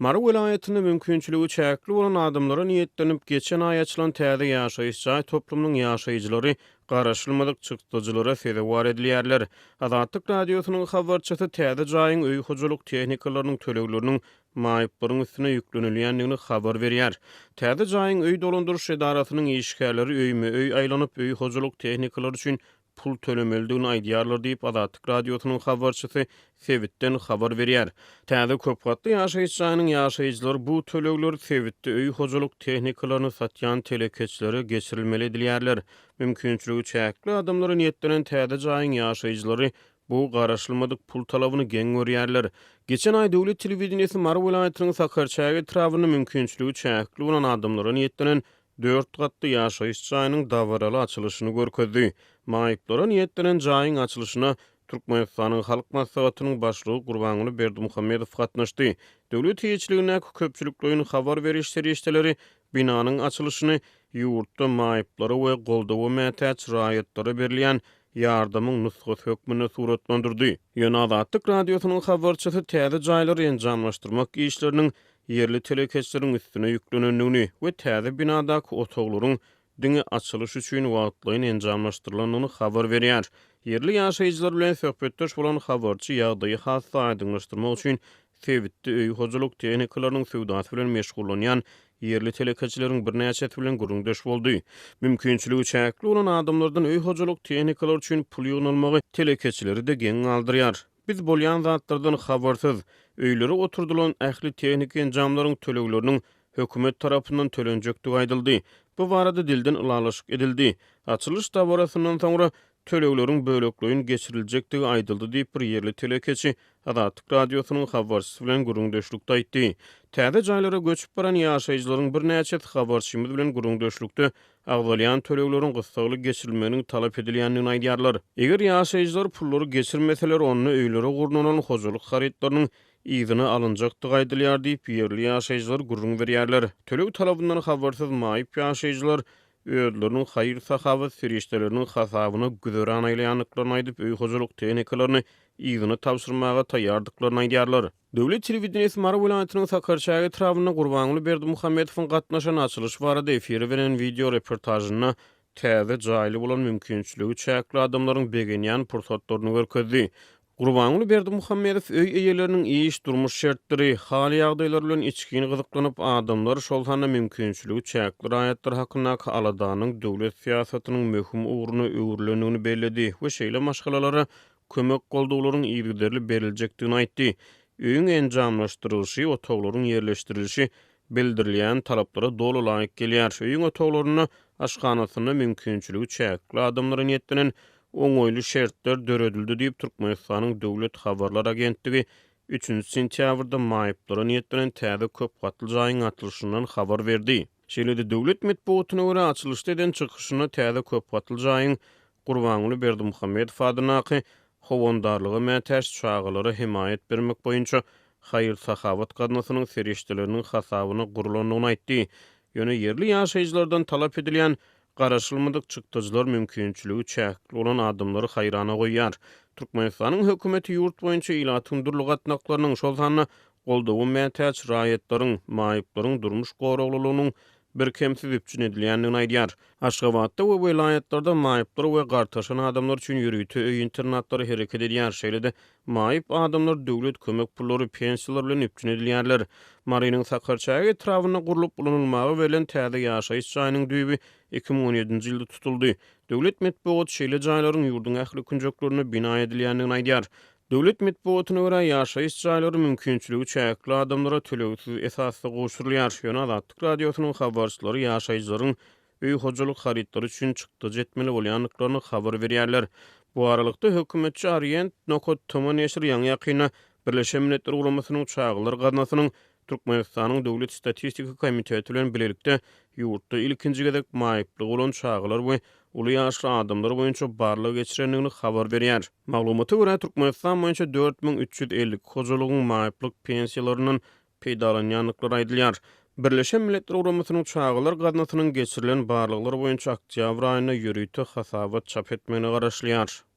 Mara vilayetinde mümkünçülüğü çäkli bolan adamlara niyetlenip geçen ay açılan täze ýaşaýyş jaý toplumynyň ýaşaýjylary garaşylmadyk çykdyjylara sebäp edilýärler. Azatlyk radiosynyň habarçysy täze jaýyň öý hojalyk tehnikalarynyň tölegleriniň maýyplaryň üstüne ýüklenilýändigini habar berýär. Täze jaýyň öý dolandyryş edarasynyň işgärleri öý aýlanyp öý hojalyk tehnikalary üçin pul tölemeldigini aýdýarlar diýip Azatlyk radiosynyň habarçysy Sewitden habar berýär. Täze köpgatly ýaşaýyş jaýynyň ýaşaýjylary bu tölegleri Sewitde öý hojalyk tehnikalaryny satýan telekeçlere geçirilmeli edilýärler. Mümkünçüligi çäkli adamlara niýetlenen täze jaýyň ýaşaýjylary bu garaşylmadyk pul talabyny geň görýärler. Geçen ay döwlet telewizionyasy Mara vilayatynyň Sakarçagy etrawyny mümkünçüligi çäkli bolan adamlara niýetlenen 4 gatly ýaşaýyş jaýynyň dawaraly açylyşyny görkezdi. Maýyplara niýetlenen jaýyň açylyşyna Türkmenistanyň halk maslahatynyň başlygy Gurbanuly Berdimuhammedow gatnaşdy. Döwlet hiçligine köpçüliklerini habar beriş serişdeleri binanyň açylyşyny ýurtda maýyplara we goldawy mätäç raýatlary berilýän ýardamyň nusgat hökmüne suratlandyrdy. Ýöne Azatlyk radiosynyň habarçysy täze jaýlary enjamlaşdyrmak işleriniň yerli telekeçleriň üstüne ýüklenendigini we täze binadaky otoglaryň diňe açylyş üçin wagtlaryň enjamlaşdyrylandygyny habar berýär. Yerli ýaşaýjylar bilen söhbetdeş bolan habarçy ýagdaýy hassa aýdynlaşdyrmak üçin Sewitde öý hojalyk tehnikalarynyň sowdasy bilen meşgullanýan yerli telekeçleriň birnäçe bilen guruldaş boldy. Mümkünçüligi çäkli bolan adamlardan öý hojalyk tehnikalary üçin pul ýygnalmagy telekeçleri de geň aldyrýar. Biz bolýan zatlardan habarsyz öýlere oturdulan ähli tehnik enjamlaryň tölegleriniň hökümet tarapyndan tölenjekdigi aýdyldy. Bu barada dilden ulalaşyk edildi. Açylyş dawarasynyň soňra tölegleriň bölekleýin geçiriljekdigi aýdyldy diýip bir yerli telekeçi Azatlyk radiosynyň habarçysy bilen guruldaşlykda aýtdy. Täze jaýlara göçüp baran ýaşaýjylaryň birnäçe habarçymyz bilen guruldaşlykda agdalýan tölegleriň gysgaly geçirilmeniň talap edilýändigini aýdýarlar. Eger ýaşaýjylar pullary geçirmeseler onu öýlere gurnulan hojalyk haritlarynyň izini alınjakdygy aýdylýar diýip yerli ýaşaýjylar gurrun berýärler. Töleg talabyndan habarsyz maýyp ýaşaýjylar öýleriniň haýır sahabat serişdeleriniň hasabyny güzören aýlaýanlyklaryny aýdyp öý hojalyk tehnikalaryny izini tapşyrmaga taýýardyklaryny aýdýarlar. Döwlet telewizionyasy Mara vilayatynyň Sakarçagy etrawyna Gurbanuly Berdimuhammedowyň gatnaşan açylyş barada efir beren video reportajyna täze jaýly bolan mümkünçüligi çäkli adamlaryň begenýän pursatlaryny görkezdi. Gurbanuly Berdimuhammedow öý eýeleriniň iş durmuş şertleri, hali ýagdaýlar bilen içgini gyzyklanyp adamlar şol hana mümkünçüligi çäkli raýatlar hakynda aladanyň döwlet siýasatynyň möhüm ugruny öwürlendigini belledi we şeýle maşgalalara kömek golduglaryň ýigderli beriljekdigini aýtdy. Öýüň enjamlaşdyrylyşy, otoglaryň ýerleşdirilişi bildirilýän talaplara dolu laýyk gelýär. Öýüň otoglaryny aşganasyna mümkünçüligi çäkli adamlara niýetlenen oňoýly şertler döredildi diýip Türkmenistanyň döwlet habarlar agentligi 3 sentýabrda maýyplara niýetlenen täze köp gatly jaýyň açylyşyndan habar berdi. Şeýle-de döwlet medeniýetine görä açylışda eden çykyşyna täze köp gatly jaýyň Gurbanuly Berdimuhammedow adynaky howandarlygy mätäç çağılary himayet bermek boýunça haýyr sahabat gatnaşynyň serişdeleriniň hasabyny gurulandygyny aýtdy. Ýöne yerli ýaşaýjylardan talap edilýän garaşylmadyk çykdyjylar mümkünçüligi çäkli bolan adamlary haýrana goýýar. Türkmenistanyň hökümeti ýurt boýunça ýylatyndyrly gatnaklarynyň şol sanyny goldawy mätäç raýatlaryň, maýyplaryň durmuş goraglylygynyň bir kemsiz üpçün edilýändigini aýdýar. Aşgabatda we vilayatlarda maýyplar we gartaşan adamlar üçin ýürüýte öý internatlary hereket edýär. Şeýle-de maýyp adamlar döwlet kömek pullary, pensiýalar bilen üpçün edilýärler. Marynyň Sakarçagy etrawyna gurulyp bulunulmagy bilen täze ýaşaýyş jaýynyň düýbi 2017-nji ýylda tutuldy. Döwlet medeniýeti şeýle jaýlaryň ýurdun ähli künjeklerini bina edilýändigini aýdýar. Döwlet medeniýetine görä ýaşaýyş jaýlary mümkünçüligi çäkli adamlara tölegsiz esasda goşdurulýar. Ýöne Azatlyk radiosynyň habarçylary ýaşaýjylaryň öý hojalyk haritlary üçin çykdyjy etmeli bolýanlyklaryny habar berýärler. Bu aralykda hökümetçi Arient Nokot Toman Neşir ýa-ni ýakyna Birleşen Milletler Guramasynyň çağılar gatnaşynyň Türkmenistanyň Döwlet Statistika Komiteti bilen bilelikde ýurtda ilkinji gezek maýyplyk bolan çağılar we uly ýaşly adamlar boýunça barlyk geçirendigini habar berýär. Maglumata görä Türkmenistan boýunça 4350 hojalygyň maýyplyk pensiýalarynyň peýdalanýanlyklary aýdylýar. Birleşen Milletler Guramasynyň çağılar gatnaşynyň geçirilen barlyklar boýunça oktyabr aýyna ýürüýte hasabat çap etmegine garaşlýar.